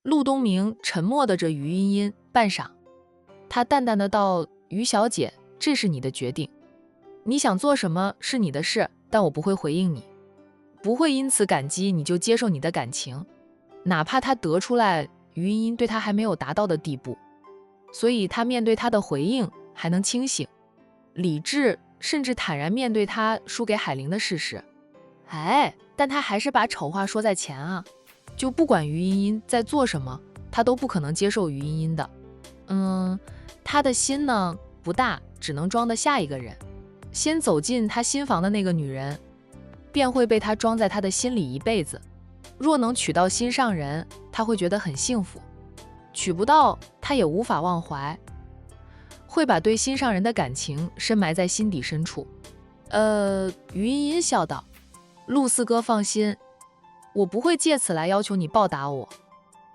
陆东明沉默地着于茵茵半晌，他淡淡的道：“于小姐，这是你的决定，你想做什么是你的事，但我不会回应你，不会因此感激你就接受你的感情，哪怕他得出来于茵茵对他还没有达到的地步，所以他面对他的回应还能清醒、理智，甚至坦然面对他输给海玲的事实。但他还是把丑话说在前啊，就不管于茵茵在做什么，他都不可能接受于茵茵的。他的心呢不大，只能装得下一个人。先走进他心房的那个女人，便会被他装在他的心里一辈子。若能娶到心上人，他会觉得很幸福；娶不到，他也无法忘怀，会把对心上人的感情深埋在心底深处。于茵茵笑道：“陆四哥放心，我不会借此来要求你报答我。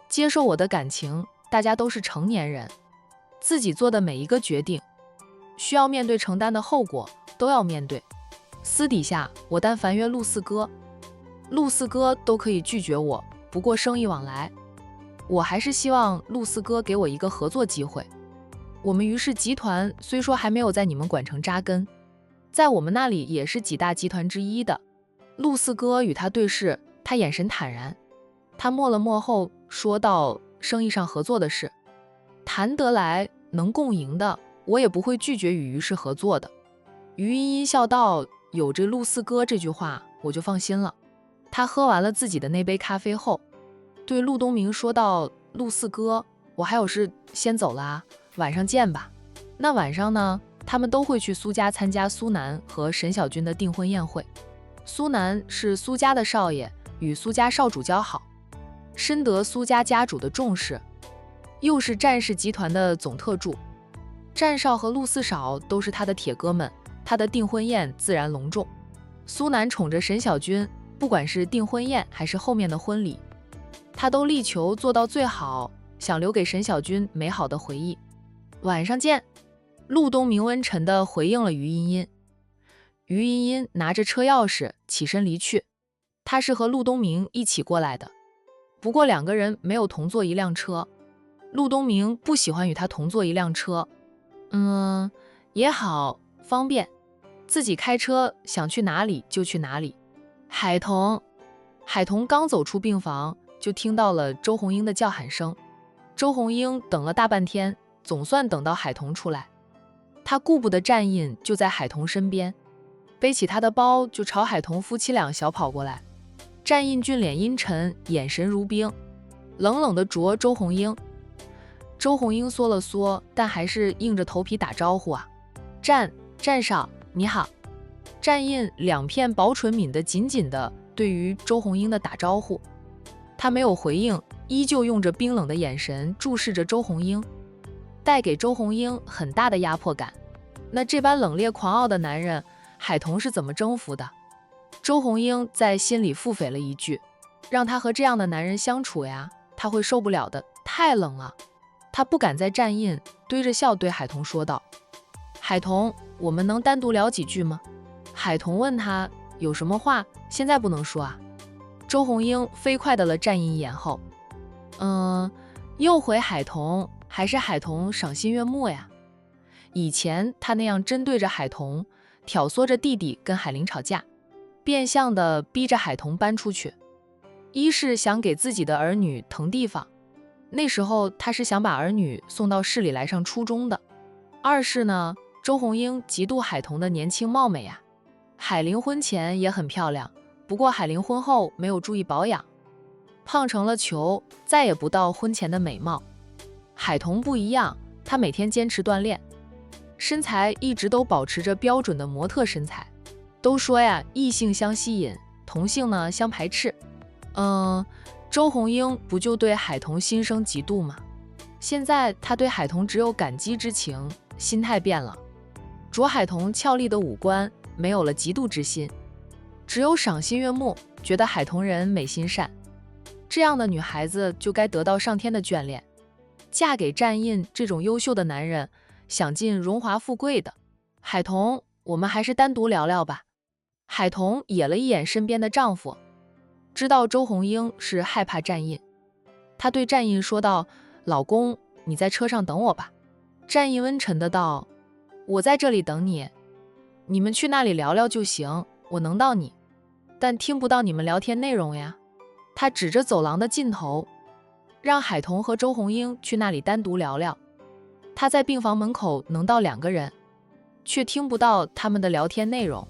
接受我的感情，大家都是成年人，自己做的每一个决定，需要面对承担的后果，都要面对。私底下，我但烦约陆四哥，陆四哥都可以拒绝我，不过生意往来，我还是希望陆四哥给我一个合作机会。我们于氏集团虽说还没有在你们管城扎根，在我们那里也是几大集团之一的。”陆四哥与他对视，他眼神坦然，他默了默后说道：“生意上合作的事，谈得来能共赢的，我也不会拒绝与于氏合作的。”于茵茵笑道：“有这陆四哥这句话，我就放心了。”他喝完了自己的那杯咖啡后，对陆东明说道：“陆四哥，我还有事先走了啊，晚上见吧。”那晚上呢，他们都会去苏家参加苏南和沈小军的订婚宴会。苏南是苏家的少爷，与苏家少主交好，深得苏家家主的重视，又是战氏集团的总特助。战少和陆四少都是他的铁哥们，他的订婚宴自然隆重。苏南宠着沈小军，不管是订婚宴还是后面的婚礼，他都力求做到最好，想留给沈小军美好的回忆。晚上见。陆东明温沉地回应了于茵茵。于茵茵拿着车钥匙起身离去，她是和陆东明一起过来的，不过两个人没有同坐一辆车。陆东明不喜欢与他同坐一辆车，也好方便，自己开车想去哪里就去哪里。海童刚走出病房，就听到了周红英的叫喊声。周红英等了大半天，总算等到海童出来。他顾不得战印就在海童身边，背起他的包就朝海童夫妻俩小跑过来。战印俊脸阴沉，眼神如冰，冷冷地啄周红英。周红英缩了缩，但还是硬着头皮打招呼啊：“战少你好。”战印两片薄唇抿得紧紧的，对于周红英的打招呼，他没有回应，依旧用着冰冷的眼神注视着周红英，带给周红英很大的压迫感。那这般冷冽狂傲的男人，海童是怎么征服的？周红英在心里腹诽了一句，让他和这样的男人相处呀，他会受不了的，太冷了。他不敢再站印，堆着笑对海童说道：“海童，我们能单独聊几句吗？”海童问他有什么话现在不能说啊？周红英飞快地了战印一眼后，又回海童，还是海童赏心悦目呀。以前他那样针对着海童，挑唆着弟弟跟海玲吵架，变相的逼着海童搬出去，一是想给自己的儿女腾地方，那时候他是想把儿女送到市里来上初中的；二是呢，周红英嫉妒海童的年轻貌美呀。海玲婚前也很漂亮，不过海玲婚后没有注意保养，胖成了球，再也不到婚前的美貌。海童不一样，她每天坚持锻炼，身材一直都保持着标准的模特身材。都说呀，异性相吸引，同性呢相排斥。周红英不就对海童心生嫉妒吗？现在她对海童只有感激之情，心态变了，着海童俏丽的五官，没有了嫉妒之心，只有赏心悦目，觉得海童人美心善。这样的女孩子就该得到上天的眷恋，嫁给战印这种优秀的男人，享尽荣华富贵的。海童，我们还是单独聊聊吧。海童瞥了一眼身边的丈夫，知道周红英是害怕战印，他对战印说道：“老公，你在车上等我吧。”战印温沉的道：“我在这里等你，你们去那里聊聊就行，我能到你，但听不到你们聊天内容呀。”他指着走廊的尽头，让海童和周红英去那里单独聊聊。他在病房门口能到2个人，却听不到他们的聊天内容。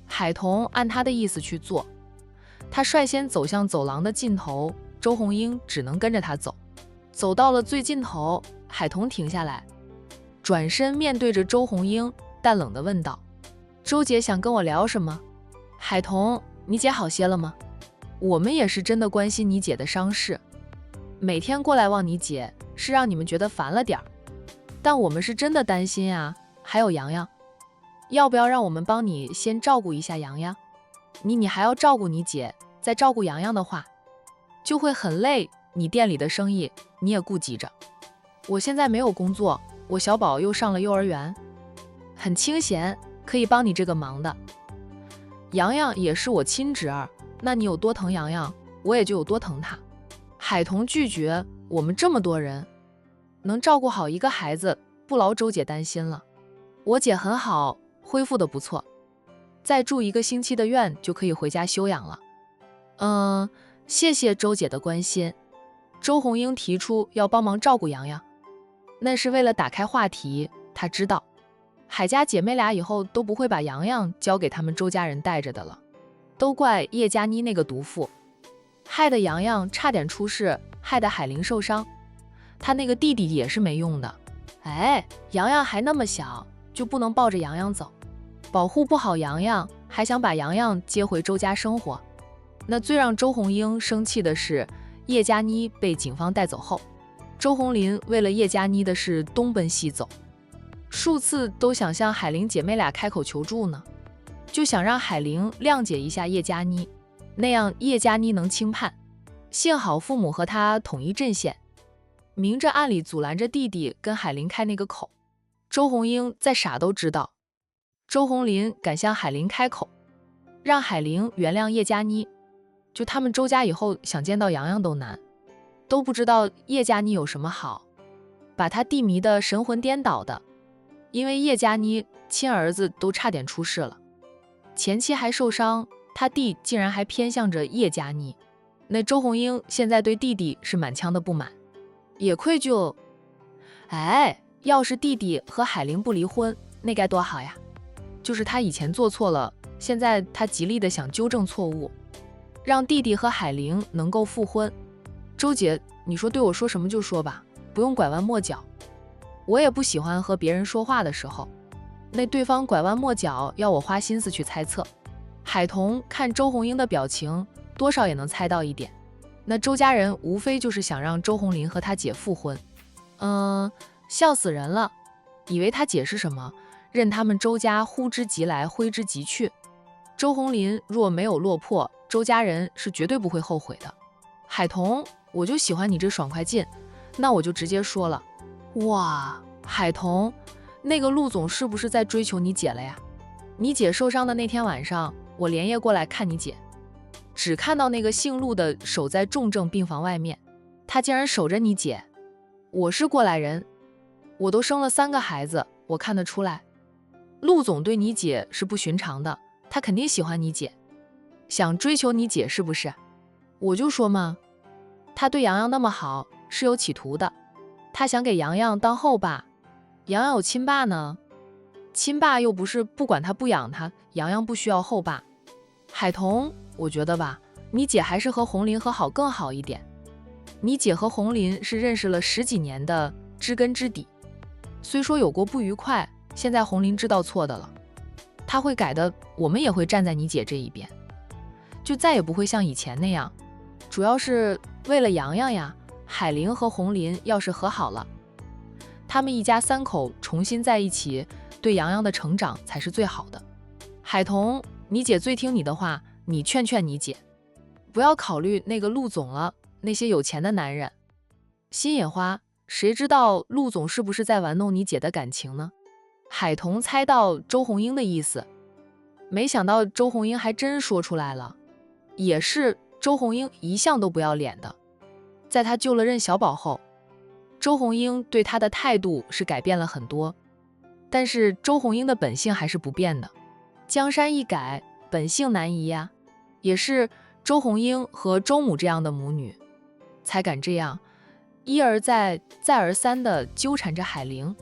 海童按他的意思去做，他率先走向走廊的尽头，周红英只能跟着他走。走到了最尽头，海童停下来，转身面对着周红英，淡冷地问道：“周姐想跟我聊什么？”海童：“你姐好些了吗？我们也是真的关心你姐的伤势，每天过来望你姐，是让你们觉得烦了点儿，但我们是真的担心啊。还有洋洋，要不要让我们帮你先照顾一下洋洋？你还要照顾你姐，再照顾洋洋的话，就会很累。你店里的生意你也顾及着。我现在没有工作，我小宝又上了幼儿园，很清闲，可以帮你这个忙的。洋洋也是我亲侄儿，那你有多疼洋洋，我也就有多疼他。”海童拒绝：“我们这么多人，能照顾好一个孩子，不劳周姐担心了。我姐很好，恢复的不错，再住1个星期的院就可以回家休养了。谢谢周姐的关心。”周红英提出要帮忙照顾洋洋，那是为了打开话题。她知道海家姐妹俩以后都不会把洋洋交给他们周家人带着的了，都怪叶佳妮那个毒妇，害得洋洋差点出事，害得海玲受伤，他那个弟弟也是没用的。洋洋还那么小，就不能抱着洋洋走，保护不好洋洋，还想把洋洋接回周家生活。那最让周红英生气的是，叶佳妮被警方带走后，周红林为了叶佳妮的事东奔西走，数次都想向海玲姐妹俩开口求助呢，就想让海玲谅解一下叶佳妮，那样叶佳妮能轻判。幸好父母和他统一阵线，明着暗里阻拦着弟弟跟海玲开那个口。周红英再傻都知道，周红林敢向海玲开口，让海玲原谅叶佳妮，就他们周家以后想见到洋洋都难，都不知道叶佳妮有什么好，把他弟迷得神魂颠倒的。因为叶佳妮亲儿子都差点出事了，前妻还受伤，他弟竟然还偏向着叶佳妮。那周红英现在对弟弟是满腔的不满，也愧疚。要是弟弟和海玲不离婚，那该多好呀！就是他以前做错了，现在他极力的想纠正错误，让弟弟和海玲能够复婚。周姐，你说对我说什么就说吧，不用拐弯抹角。我也不喜欢和别人说话的时候，那对方拐弯抹角，要我花心思去猜测。海童看周红英的表情，多少也能猜到一点，那周家人无非就是想让周红林和他姐复婚。笑死人了，以为他姐是什么，任他们周家呼之即来挥之即去。周红林若没有落魄，周家人是绝对不会后悔的。海童，我就喜欢你这爽快劲，那我就直接说了。哇，海童，那个陆总是不是在追求你姐了呀？你姐受伤的那天晚上，我连夜过来看你姐，只看到那个姓陆的守在重症病房外面，他竟然守着你姐。我是过来人，我都生了3个孩子，我看得出来，陆总对你姐是不寻常的，他肯定喜欢你姐，想追求你姐是不是？我就说嘛，他对洋洋那么好，是有企图的，他想给洋洋当后爸。洋洋有亲爸呢，亲爸又不是不管他不养他，洋洋不需要后爸。海童，我觉得吧，你姐还是和红林和好更好一点。你姐和红林是认识了10几年的知根知底，虽说有过不愉快，现在红林知道错的了，他会改的，我们也会站在你姐这一边，就再也不会像以前那样。主要是为了洋洋呀，海玲和红林要是和好了，他们一家3口重新在一起，对洋洋的成长才是最好的。海童，你姐最听你的话，你劝劝你姐，不要考虑那个陆总了，那些有钱的男人。心野花，谁知道陆总是不是在玩弄你姐的感情呢？海童猜到周红英的意思，没想到周红英还真说出来了，也是周红英一向都不要脸的，在他救了任小宝后，周红英对他的态度是改变了很多，但是周红英的本性还是不变的。江山易改，本性难移呀。也是周红英和周母这样的母女，才敢这样一而再再而三地纠缠着海玲。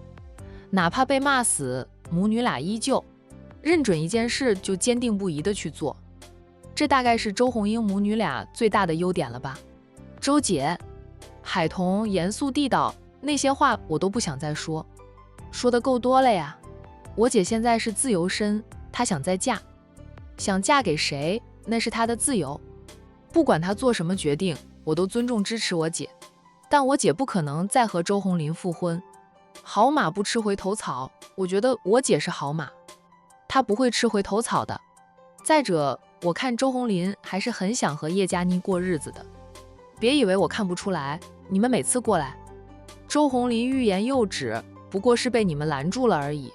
哪怕被骂死，母女俩依旧认准一件事就坚定不移地去做。这大概是周红英母女俩最大的优点了吧。周姐，海彤严肃地道，那些话我都不想再说，说的够多了呀。我姐现在是自由身，她想再嫁，想嫁给谁那是她的自由，不管她做什么决定，我都尊重支持我姐。但我姐不可能再和周红林复婚，好马不吃回头草，我觉得我姐是好马，她不会吃回头草的。再者，我看周红林还是很想和叶佳妮过日子的，别以为我看不出来，你们每次过来，周红林欲言又止，不过是被你们拦住了而已。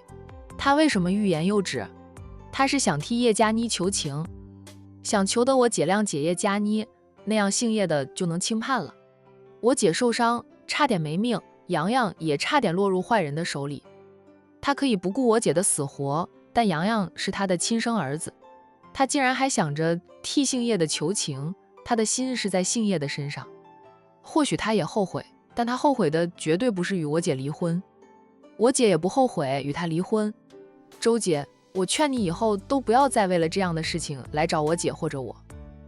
他为什么欲言又止？他是想替叶佳妮求情，想求得我姐谅解叶佳妮，那样姓叶的就能轻判了。我姐受伤，差点没命，洋洋也差点落入坏人的手里。他可以不顾我姐的死活，但洋洋是他的亲生儿子，他竟然还想着替姓叶的求情，他的心是在姓叶的身上。或许他也后悔，但他后悔的绝对不是与我姐离婚，我姐也不后悔与他离婚。周姐，我劝你以后都不要再为了这样的事情来找我姐或者我。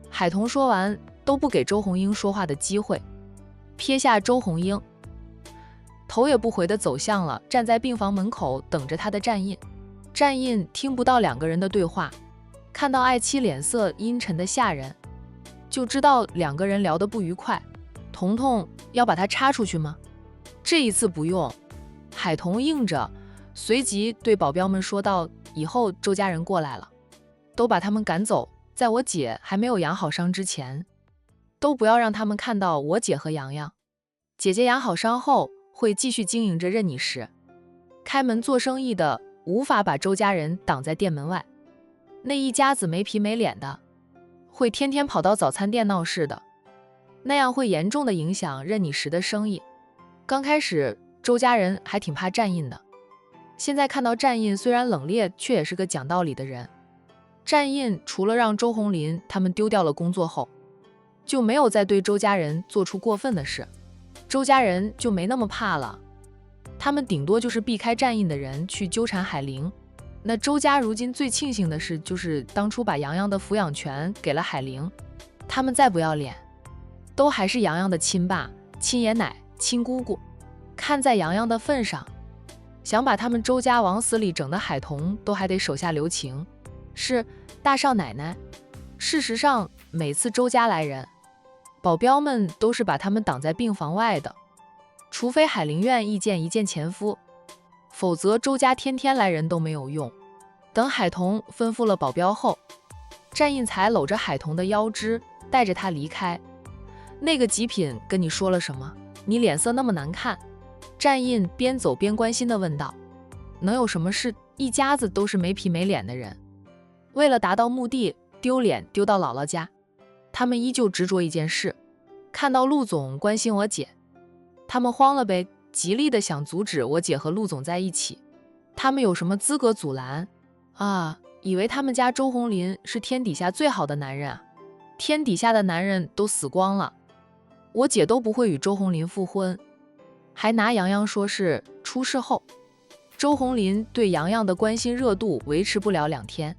海彤说完，都不给周红英说话的机会，撇下周红英，头也不回地走向了站在病房门口等着他的战印。战印听不到两个人的对话，看到爱妻脸色阴沉的吓人，就知道两个人聊得不愉快。彤彤要把他插出去吗？这一次不用。海彤应着，随即对保镖们说道，以后周家人过来了，都把他们赶走，在我姐还没有养好伤之前，都不要让他们看到我姐和洋洋。姐姐养好伤后会继续经营着任你时，开门做生意的无法把周家人挡在店门外，那一家子没皮没脸的会天天跑到早餐店闹事的，那样会严重的影响任你时的生意。刚开始周家人还挺怕战印的，现在看到战印虽然冷冽，却也是个讲道理的人。战印除了让周红林他们丢掉了工作后，就没有再对周家人做出过分的事，周家人就没那么怕了。他们顶多就是避开战印的人去纠缠海玲。那周家如今最庆幸的事，就是当初把洋洋的抚养权给了海玲。他们再不要脸，都还是洋洋的亲爸、亲爷奶、亲姑姑。看在洋洋的份上，想把他们周家往死里整的海彤都还得手下留情，是大少奶奶。事实上，每次周家来人，保镖们都是把他们挡在病房外的，除非海玲愿意见一见前夫，否则周家天天来人都没有用。等海彤吩咐了保镖后，战印才搂着海彤的腰肢，带着她离开。那个极品跟你说了什么？你脸色那么难看。战印边走边关心地问道。能有什么事？一家子都是没皮没脸的人，为了达到目的，丢脸丢到姥姥家。他们依旧执着一件事，看到陆总关心我姐，他们慌了呗，极力的想阻止我姐和陆总在一起。他们有什么资格阻拦啊？以为他们家周红林是天底下最好的男人啊？天底下的男人都死光了，我姐都不会与周红林复婚，还拿洋洋说是出事后周红林对洋洋的关心热度维持不了2天。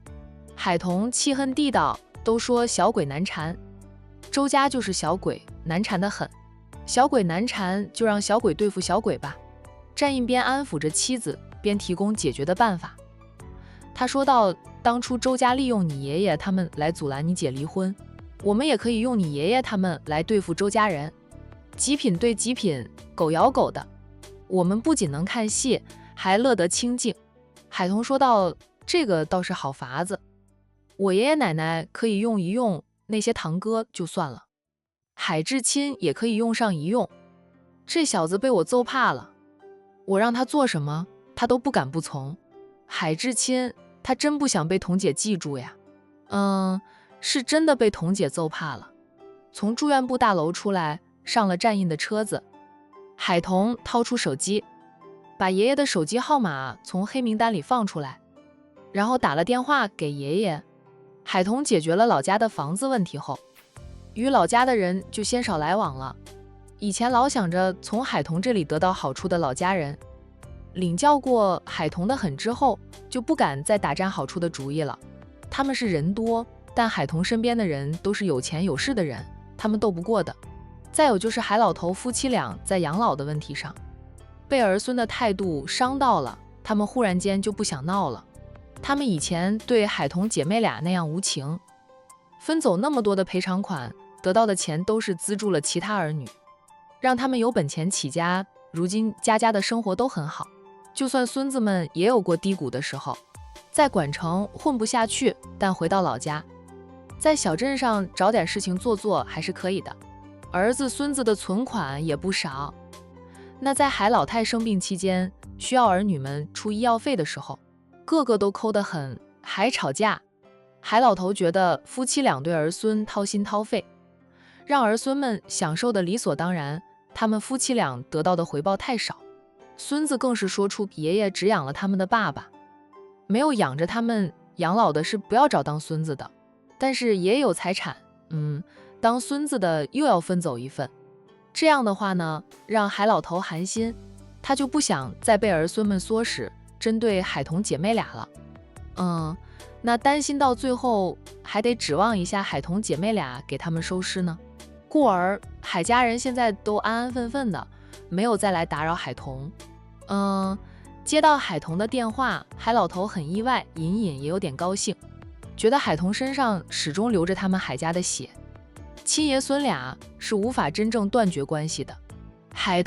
海彤气恨地道，都说小鬼难缠，周家就是小鬼，难缠得很。小鬼难缠，就让小鬼对付小鬼吧。战印边安抚着妻子，边提供解决的办法。他说道，当初周家利用你爷爷他们来阻拦你姐离婚，我们也可以用你爷爷他们来对付周家人，极品对极品，狗咬狗的。我们不仅能看戏，还乐得清静。海彤说道，这个倒是好法子，我爷爷奶奶可以用一用，那些堂哥就算了，海至亲也可以用上一用。这小子被我揍怕了，我让他做什么他都不敢不从。海至亲他真不想被彤姐记住呀。是真的被彤姐揍怕了。从住院部大楼出来，上了站印的车子。海童掏出手机，把爷爷的手机号码从黑名单里放出来，然后打了电话给爷爷。海童解决了老家的房子问题后，与老家的人就鲜少来往了。以前老想着从海童这里得到好处的老家人，领教过海童的狠之后，就不敢再打占好处的主意了。他们是人多，但海童身边的人都是有钱有势的人，他们斗不过的。再有就是海老头夫妻俩在养老的问题上，被儿孙的态度伤到了，他们忽然间就不想闹了。他们以前对海童姐妹俩那样无情，分走那么多的赔偿款，得到的钱都是资助了其他儿女，让他们有本钱起家，如今家家的生活都很好。就算孙子们也有过低谷的时候，在管城混不下去，但回到老家，在小镇上找点事情做做还是可以的。儿子孙子的存款也不少。那在海老太生病期间，需要儿女们出医药费的时候，个个都抠得很，还吵架。海老头觉得夫妻俩对儿孙掏心掏肺，让儿孙们享受的理所当然，他们夫妻俩得到的回报太少。孙子更是说出爷爷只养了他们的爸爸，没有养着他们，养老的是不要找当孙子的。但是爷爷有财产，当孙子的又要分走一份。这样的话呢，让海老头寒心，他就不想再被儿孙们唆使针对海童姐妹俩了。那担心到最后还得指望一下海童姐妹俩给他们收尸呢。故而海家人现在都安安分分的，没有再来打扰海童。接到海童的电话，海老头很意外，隐隐也有点高兴，觉得海童身上始终流着他们海家的血，亲爷孙俩是无法真正断绝关系的。海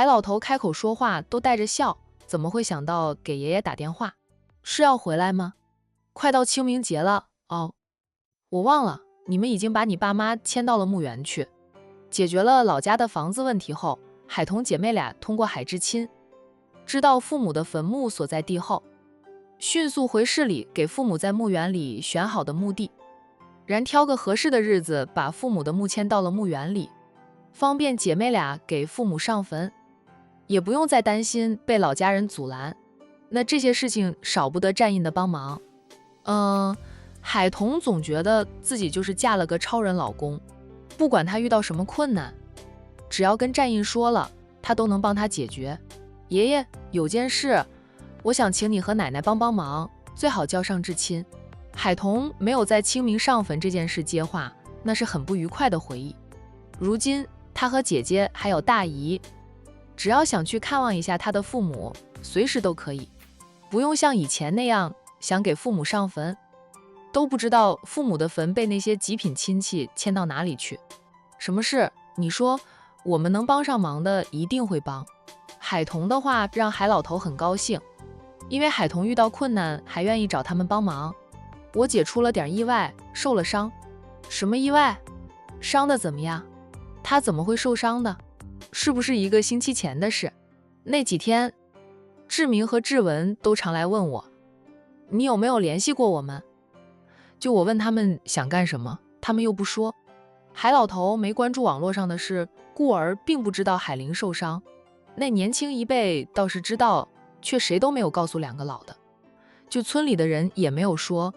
老头开口说话都带着笑，怎么会想到给爷爷打电话？是要回来吗？快到清明节了哦，我忘了，你们已经把你爸妈迁到了墓园去。解决了老家的房子问题后，海童姐妹俩通过海至亲，知道父母的坟墓所在地后，迅速回市里给父母在墓园里选好的墓地，然挑个合适的日子把父母的墓迁到了墓园里，方便姐妹俩给父母上坟，也不用再担心被老家人阻拦。那这些事情少不得站印的帮忙。海童总觉得自己就是嫁了个超人老公，不管他遇到什么困难，只要跟站印说了，他都能帮他解决。爷爷，有件事，我想请你和奶奶帮帮忙，最好叫上至亲。海童没有在清明上坟这件事接话，那是很不愉快的回忆。如今他和姐姐还有大姨，只要想去看望一下他的父母，随时都可以，不用像以前那样想给父母上坟，都不知道父母的坟被那些极品亲戚迁到哪里去。什么事？你说，我们能帮上忙的一定会帮。海童的话让海老头很高兴，因为海童遇到困难还愿意找他们帮忙。我姐出了点意外，受了伤。什么意外？伤的怎么样？她怎么会受伤的？是不是一个星期前的事？那几天，志明和志文都常来问我，你有没有联系过我们？就我问他们想干什么，他们又不说。海老头没关注网络上的事，故而并不知道海玲受伤。那年轻一辈倒是知道，却谁都没有告诉两个老的，就村里的人也没有说，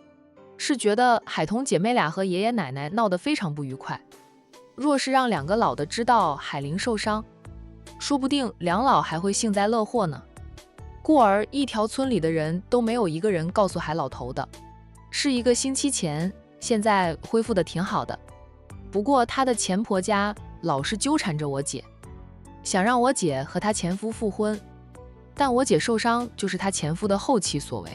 是觉得海童姐妹俩和爷爷奶奶闹得非常不愉快。若是让两个老的知道海玲受伤，说不定两老还会幸灾乐祸呢。故而一条村里的人都没有一个人告诉海老头的。是一个星期前，现在恢复的挺好的。不过他的前婆家老是纠缠着我姐，想让我姐和她前夫复婚，但我姐受伤就是她前夫的后期所为。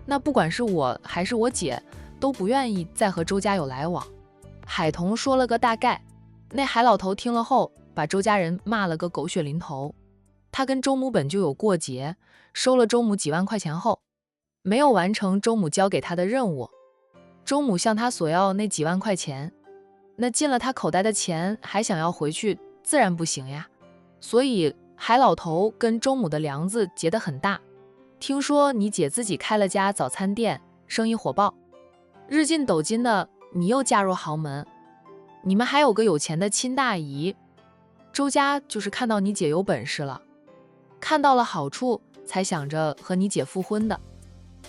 那不管是我还是我姐，都不愿意再和周家有来往。海童说了个大概，那海老头听了后，把周家人骂了个狗血淋头。他跟周母本就有过节，收了周母几万块钱后，没有完成周母交给他的任务。周母向他索要那几万块钱，那进了他口袋的钱还想要回去，自然不行呀。所以海老头跟周母的梁子结得很大。听说你姐自己开了家早餐店，生意火爆，日进斗金的，你又嫁入豪门，你们还有个有钱的亲大姨，周家就是看到你姐有本事了，看到了好处才想着和你姐复婚的。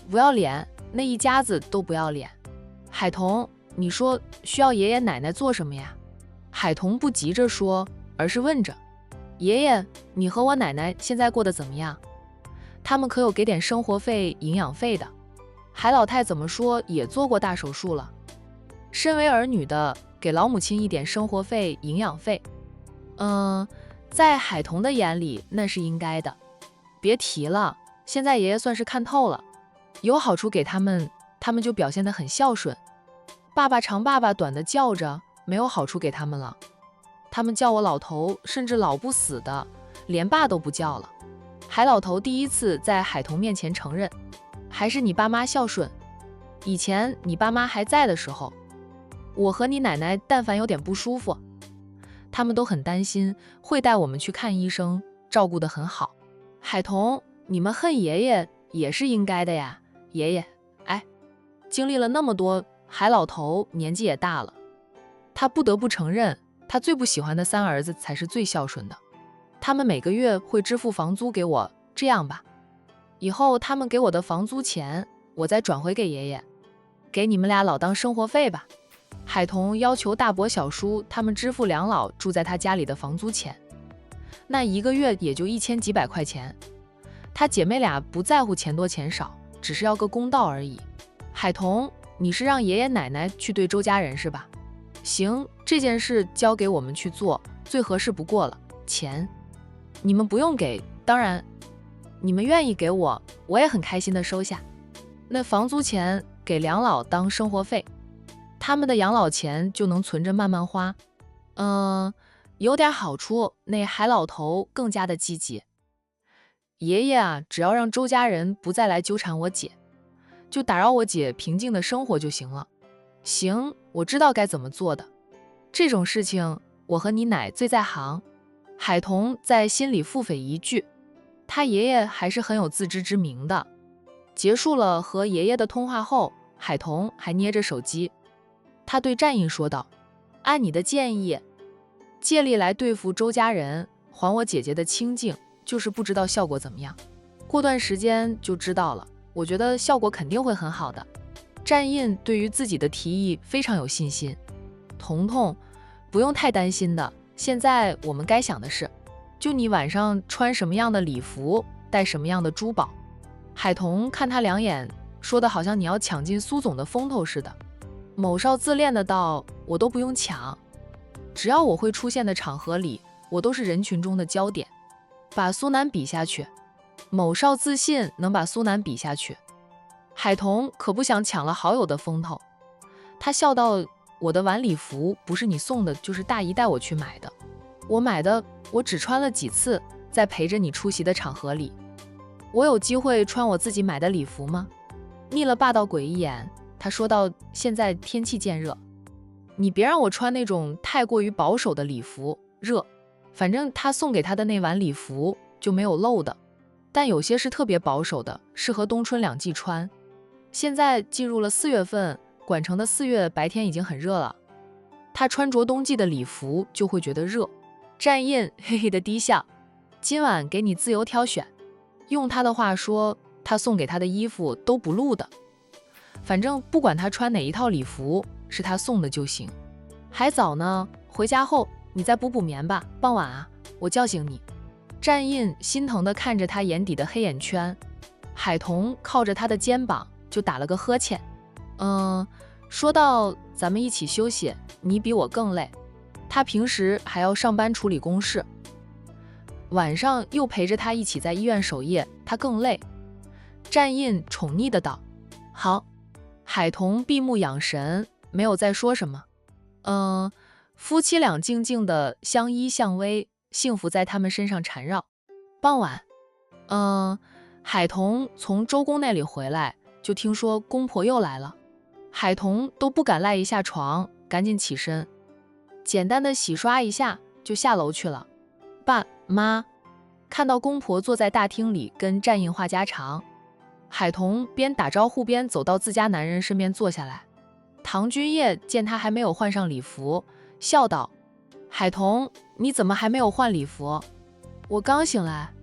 不要脸，那一家子都不要脸。海童，你说需要爷爷奶奶做什么呀？海童不急着说，而是问着，爷爷，你和我奶奶现在过得怎么样？他们可有给点生活费、营养费的？海老太怎么说也做过大手术了，身为儿女的，给老母亲一点生活费、营养费，在海童的眼里那是应该的。别提了，现在爷爷算是看透了，有好处给他们，他们就表现得很孝顺。爸爸长爸爸短的叫着，没有好处给他们了。他们叫我老头，甚至老不死的，连爸都不叫了。海老头第一次在海童面前承认，还是你爸妈孝顺。以前你爸妈还在的时候，我和你奶奶但凡有点不舒服，他们都很担心，会带我们去看医生，照顾得很好。海童，你们恨爷爷也是应该的呀。爷爷，经历了那么多，海老头年纪也大了，他不得不承认，他最不喜欢的三儿子才是最孝顺的。他们每个月会支付房租给我，这样吧，以后他们给我的房租钱，我再转回给爷爷，给你们俩老当生活费吧。海童要求大伯小叔他们支付两老住在他家里的房租钱，那一个月也就1000几百块钱。他姐妹俩不在乎钱多钱少，只是要个公道而已。海童，你是让爷爷奶奶去对周家人是吧？行，这件事交给我们去做，最合适不过了。钱你们不用给，当然你们愿意给我，我也很开心的收下。那房租钱给两老当生活费，他们的养老钱就能存着慢慢花。有点好处。那海老头更加的积极。爷爷啊，只要让周家人不再来纠缠我姐，就打扰我姐平静的生活就行了。行，我知道该怎么做的。这种事情我和你奶最在行。海童在心里腹诽一句，他爷爷还是很有自知之明的。结束了和爷爷的通话后，海童还捏着手机，他对战印说道，按你的建议，借力来对付周家人，还我姐姐的清静，就是不知道效果怎么样，过段时间就知道了。我觉得效果肯定会很好的。战印对于自己的提议非常有信心。彤彤，不用太担心的，现在我们该想的是，就你晚上穿什么样的礼服，戴什么样的珠宝。海童看他两眼，说的好像你要抢尽苏总的风头似的。某少自恋的道，我都不用抢，只要我会出现的场合里，我都是人群中的焦点，把苏南比下去。某少自信能把苏南比下去。海童可不想抢了好友的风头，他笑道，我的晚礼服不是你送的，就是大姨带我去买的。我买的，我只穿了几次，在陪着你出席的场合里。我有机会穿我自己买的礼服吗？睨了霸道鬼一眼，他说道，现在天气渐热，你别让我穿那种太过于保守的礼服，热。反正他送给他的那晚礼服就没有漏的，但有些是特别保守的，适合冬春两季穿。现在进入了4月份，管城的4月白天已经很热了，他穿着冬季的礼服就会觉得热。战印嘿嘿的低笑，今晚给你自由挑选。用他的话说，他送给他的衣服都不露的，反正不管他穿哪一套礼服，是他送的就行。还早呢，回家后你再补补眠吧，傍晚啊，我叫醒你。战印心疼地看着他眼底的黑眼圈，海童靠着他的肩膀就打了个呵欠，说到咱们一起休息，你比我更累，他平时还要上班处理公事，晚上又陪着他一起在医院守夜，他更累。战印宠溺的道，好。海童闭目养神，没有再说什么。夫妻俩静静的相依相偎，幸福在他们身上缠绕。傍晚，海童从周公那里回来，就听说公婆又来了。海童都不敢赖一下床，赶紧起身，简单的洗刷一下就下楼去了。爸妈看到公婆坐在大厅里跟战印话家常，海童边打招呼边走到自家男人身边坐下来。唐君夜见他还没有换上礼服，笑道：海童，你怎么还没有换礼服？我刚醒来。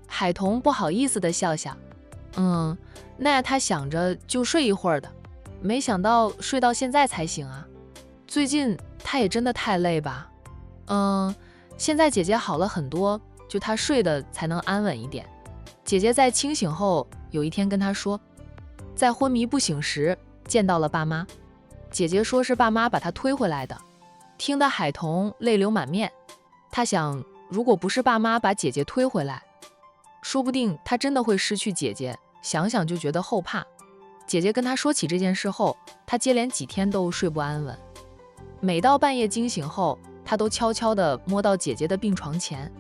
海童不好意思地笑笑，那他想着就睡一会儿的，没想到睡到现在才醒啊。最近他也真的太累吧。现在姐姐好了很多，就他睡的才能安稳一点。姐姐在清醒后有一天跟他说，在昏迷不醒时见到了爸妈，姐姐说是爸妈把他推回来的。听得海童泪流满面，他想如果不是爸妈把姐姐推回来，说不定他真的会失去姐姐，想想就觉得后怕。姐姐跟他说起这件事后，他接连几天都睡不安稳，每到半夜惊醒后，他都悄悄地摸到姐姐的病床前，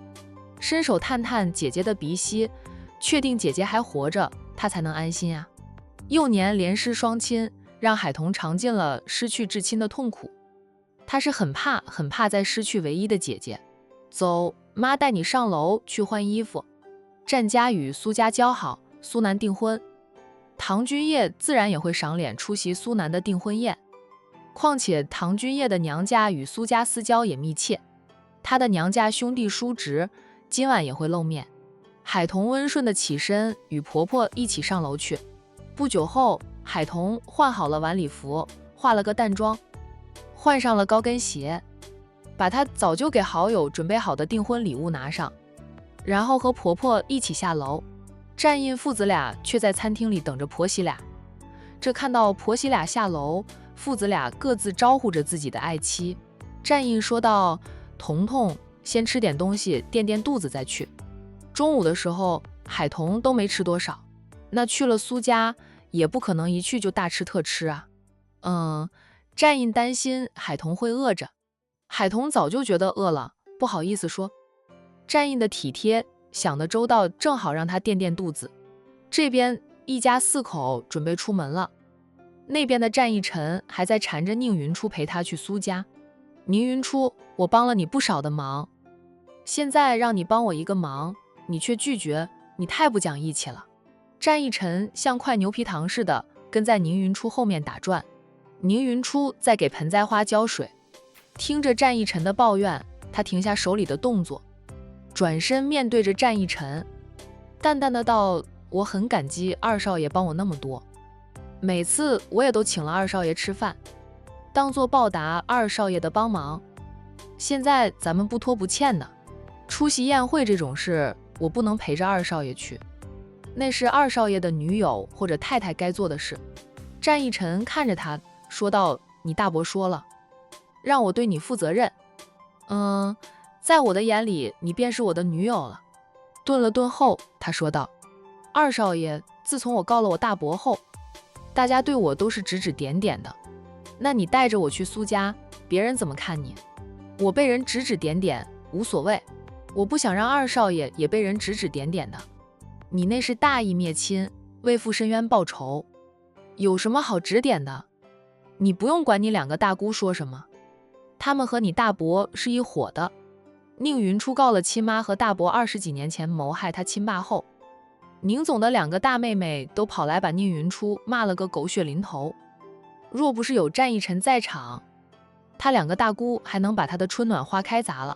伸手探探姐姐的鼻息，确定姐姐还活着，他才能安心啊。幼年连失双亲，让海童尝尽了失去至亲的痛苦，他是很怕再失去唯一的姐姐。走，妈带你上楼去换衣服。战家与苏家交好，苏南订婚，唐君业自然也会赏脸出席苏南的订婚宴。况且唐君业的娘家与苏家私交也密切，他的娘家兄弟叔侄今晚也会露面。海童温顺地起身与婆婆一起上楼去。不久后，海童换好了晚礼服，化了个淡妆，换上了高跟鞋，把她早就给好友准备好的订婚礼物拿上，然后和婆婆一起下楼。战印父子俩却在餐厅里等着婆媳俩。这看到婆媳俩下楼，父子俩各自招呼着自己的爱妻。战印说道：童童，先吃点东西垫垫肚子再去。中午的时候，海童都没吃多少，那去了苏家也不可能一去就大吃特吃啊。战印担心海童会饿着，海童早就觉得饿了，不好意思说。战印的体贴，想得周到，正好让他垫垫肚子。这边一家4口准备出门了，那边的战义臣还在缠着宁云初陪他去苏家。宁云初，我帮了你不少的忙，现在让你帮我一个忙，你却拒绝，你太不讲义气了。战义臣像块牛皮糖似的跟在宁云初后面打转，宁云初在给盆栽花浇水。听着战义臣的抱怨，他停下手里的动作，转身面对着战义臣，淡淡的道：我很感激二少爷帮我那么多，每次我也都请了二少爷吃饭，当做报答二少爷的帮忙。现在咱们不拖不欠的，出席宴会这种事，我不能陪着二少爷去，那是二少爷的女友或者太太该做的事。战义臣看着他说道：你大伯说了，让我对你负责任。在我的眼里，你便是我的女友了。顿了顿后，他说道：二少爷，自从我告了我大伯后，大家对我都是指指点点的，那你带着我去苏家，别人怎么看你？我被人指指点点无所谓，我不想让二少爷也被人指指点点的。你那是大义灭亲，为父伸冤报仇，有什么好指点的？你不用管你2个大姑说什么，他们和你大伯是一伙的。宁云初告了亲妈和大伯20几年前谋害他亲爸后，宁总的2个大妹妹都跑来把宁云初骂了个狗血淋头。若不是有战义臣在场，他2个大姑还能把他的春暖花开砸了，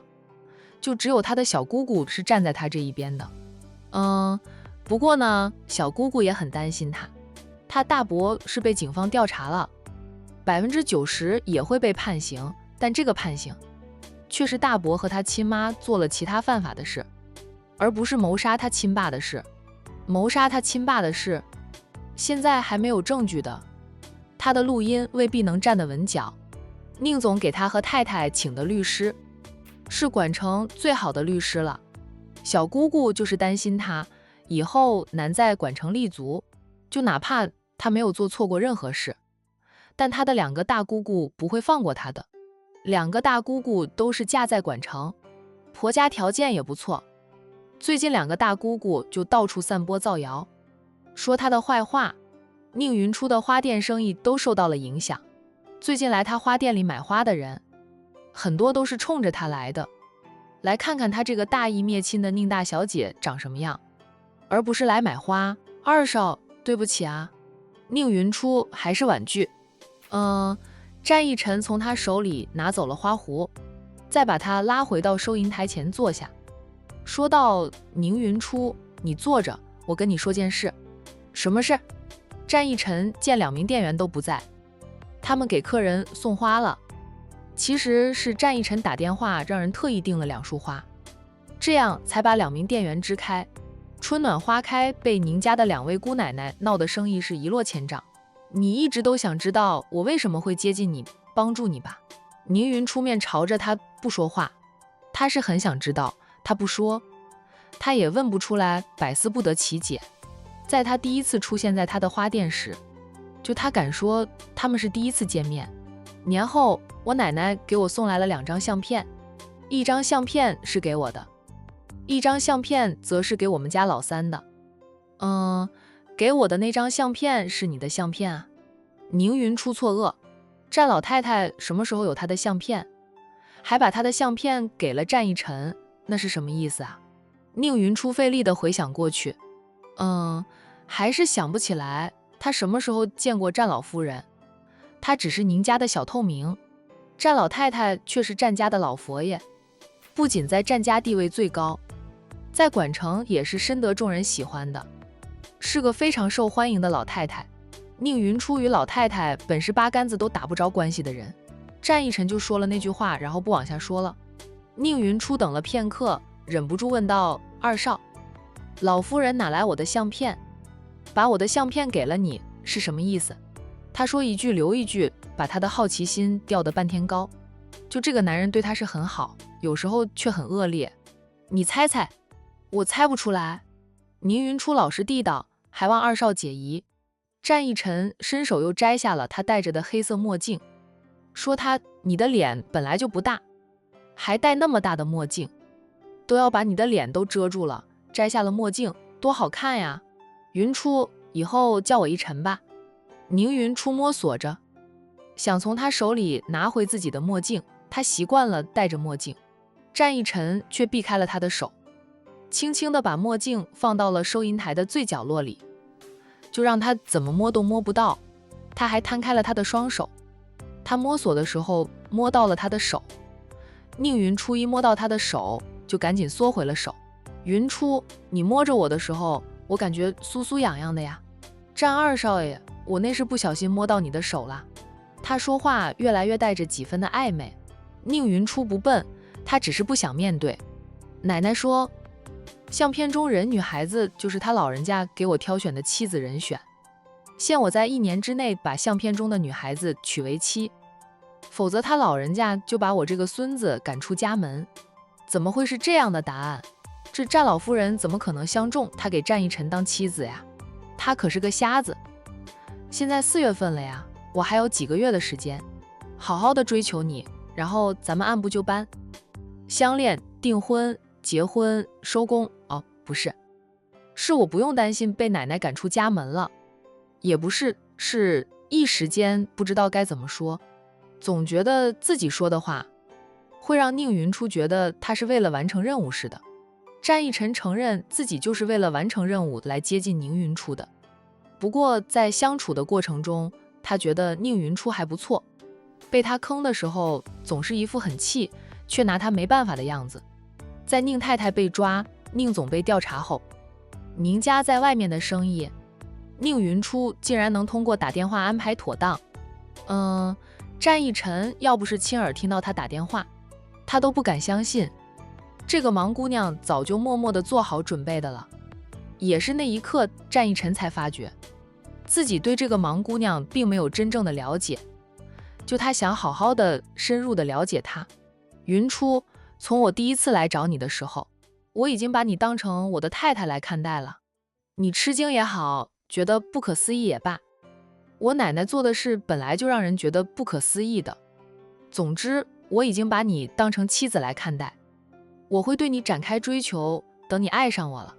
就只有他的小姑姑是站在他这一边的。不过呢，小姑姑也很担心他，他大伯是被警方调查了，90%也会被判刑，但这个判刑却是大伯和他亲妈做了其他犯法的事，而不是谋杀他亲爸的事。谋杀他亲爸的事，现在还没有证据的，他的录音未必能站得稳脚。宁总给他和太太请的律师，是管城最好的律师了。小姑姑就是担心他以后难在管城立足，就哪怕他没有做错过任何事，但他的2个大姑姑不会放过他的。2个大姑姑都是嫁在管城，婆家条件也不错。最近2个大姑姑就到处散播造谣，说他的坏话，宁云初的花店生意都受到了影响。最近来他花店里买花的人，很多都是冲着他来的，来看看他这个大义灭亲的宁大小姐长什么样，而不是来买花。二少，对不起啊。宁云初还是婉拒。战义臣从他手里拿走了花壶，再把他拉回到收银台前坐下，说道：“宁云初，你坐着，我跟你说件事。”“什么事？”战义臣见2名店员都不在，他们给客人送花了。其实是战义臣打电话让人特意订了2束花，这样才把2名店员支开。春暖花开被宁家的2位姑奶奶闹的生意是一落千丈。你一直都想知道我为什么会接近你，帮助你吧？宁云出面朝着他不说话，他是很想知道，他不说，他也问不出来，百思不得其解。在他第一次出现在他的花店时，就他敢说他们是第一次见面。年后，我奶奶给我送来了2张相片，一张相片是给我的，一张相片则是给我们家老三的。给我的那张相片是你的相片啊？宁云出错愕，战老太太什么时候有她的相片？还把她的相片给了战义臣，那是什么意思啊？宁云出费力地回想过去，还是想不起来他什么时候见过战老夫人。他只是宁家的小透明，战老太太却是战家的老佛爷，不仅在战家地位最高，在管城也是深得众人喜欢的，是个非常受欢迎的老太太。宁云初与老太太本是八竿子都打不着关系的人，战义臣就说了那句话，然后不往下说了。宁云初等了片刻，忍不住问道：“二少，老夫人哪来我的相片？把我的相片给了你，是什么意思？”他说一句留一句，把他的好奇心吊得半天高。就这个男人对他是很好，有时候却很恶劣。你猜猜？我猜不出来。宁云初老实地道，还望二少解疑。战义臣伸手又摘下了他戴着的黑色墨镜，说你的脸本来就不大，还戴那么大的墨镜，都要把你的脸都遮住了，摘下了墨镜多好看呀。云初，以后叫我一晨吧。宁云初摸索着，想从他手里拿回自己的墨镜，他习惯了戴着墨镜。战义臣却避开了他的手，轻轻地把墨镜放到了收银台的最角落里，就让他怎么摸都摸不到。他还摊开了他的双手，他摸索的时候摸到了他的手。宁云初一摸到他的手，就赶紧缩回了手。云初，你摸着我的时候，我感觉酥酥痒痒的呀。战二少爷，我那是不小心摸到你的手啦。他说话越来越带着几分的暧昧。宁云初不笨，他只是不想面对。奶奶说，相片中人女孩子就是他老人家给我挑选的妻子人选，限我在1年之内把相片中的女孩子娶为妻，否则他老人家就把我这个孙子赶出家门。怎么会是这样的答案？这战老夫人怎么可能相中他给战义臣当妻子呀？他可是个瞎子。现在4月份了呀，我还有几个月的时间，好好的追求你，然后咱们按部就班，相恋、订婚、结婚、收工。不是我不用担心被奶奶赶出家门了，也不是，是一时间不知道该怎么说，总觉得自己说的话会让宁云初觉得他是为了完成任务似的。战义臣承认自己就是为了完成任务来接近宁云初的，不过在相处的过程中，他觉得宁云初还不错，被他坑的时候总是一副很气却拿他没办法的样子。在宁太太被抓，宁总被调查后，宁家在外面的生意，宁云初竟然能通过打电话安排妥当。战义臣要不是亲耳听到他打电话，他都不敢相信这个盲姑娘早就默默地做好准备的了。也是那一刻，战义臣才发觉自己对这个盲姑娘并没有真正的了解，就他想好好的深入的了解她。云初，从我第一次来找你的时候，我已经把你当成我的太太来看待了。你吃惊也好，觉得不可思议也罢，我奶奶做的事本来就让人觉得不可思议的。总之，我已经把你当成妻子来看待，我会对你展开追求，等你爱上我了，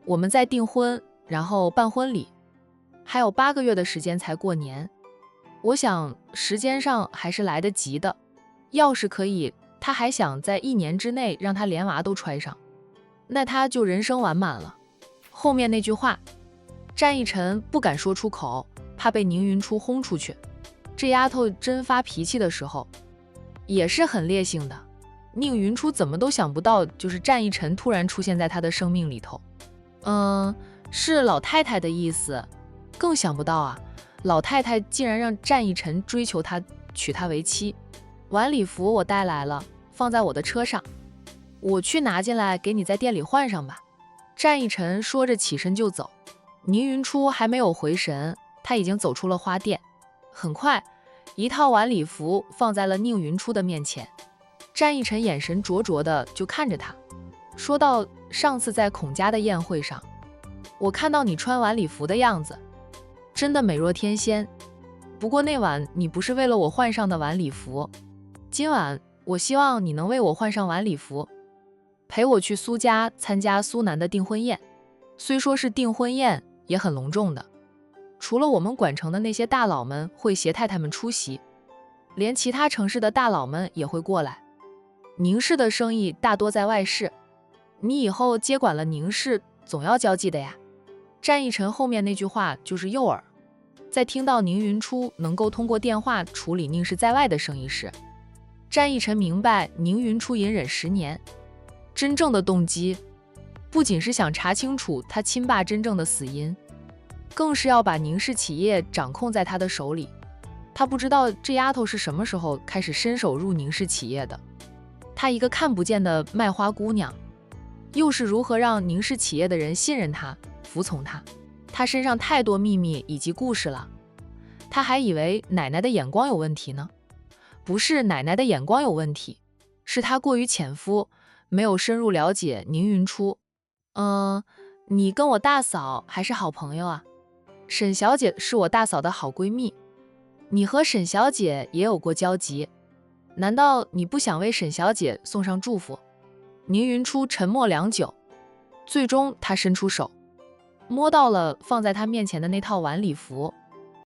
我们再订婚，然后办婚礼，还有8个月的时间才过年。我想时间上还是来得及的，要是可以，他还想在1年之内让他连娃都揣上，那他就人生完满了。后面那句话，战义臣不敢说出口，怕被宁云初轰出去。这丫头真发脾气的时候，也是很烈性的。宁云初怎么都想不到，就是战一晨突然出现在他的生命里头。是老太太的意思，更想不到啊，老太太竟然让战一晨追求她，娶她为妻。晚礼服我带来了，放在我的车上，我去拿进来给你在店里换上吧。战一晨说着起身就走。宁云初还没有回神，他已经走出了花店。很快，一套晚礼服放在了宁云初的面前。战一晨眼神灼灼的就看着他，说道：上次在孔家的宴会上，我看到你穿晚礼服的样子，真的美若天仙。不过那晚你不是为了我换上的晚礼服，今晚我希望你能为我换上晚礼服，陪我去苏家参加苏南的订婚宴。虽说是订婚宴，也很隆重的，除了我们管城的那些大佬们会携太太们出席，连其他城市的大佬们也会过来。宁氏的生意大多在外市，你以后接管了宁氏，总要交际的呀。战一晨后面那句话就是诱饵，在听到宁云初能够通过电话处理宁氏在外的生意时，战一晨明白宁云初隐忍10年，真正的动机不仅是想查清楚他亲爸真正的死因，更是要把宁氏企业掌控在他的手里。他不知道这丫头是什么时候开始伸手入宁氏企业的，她一个看不见的卖花姑娘，又是如何让宁氏企业的人信任她、服从她？她身上太多秘密以及故事了。她还以为奶奶的眼光有问题呢，不是奶奶的眼光有问题，是她过于潜伏，没有深入了解宁云初。你跟我大嫂还是好朋友啊？沈小姐是我大嫂的好闺蜜，你和沈小姐也有过交集，难道你不想为沈小姐送上祝福？宁云初沉默良久，最终她伸出手，摸到了放在她面前的那套晚礼服，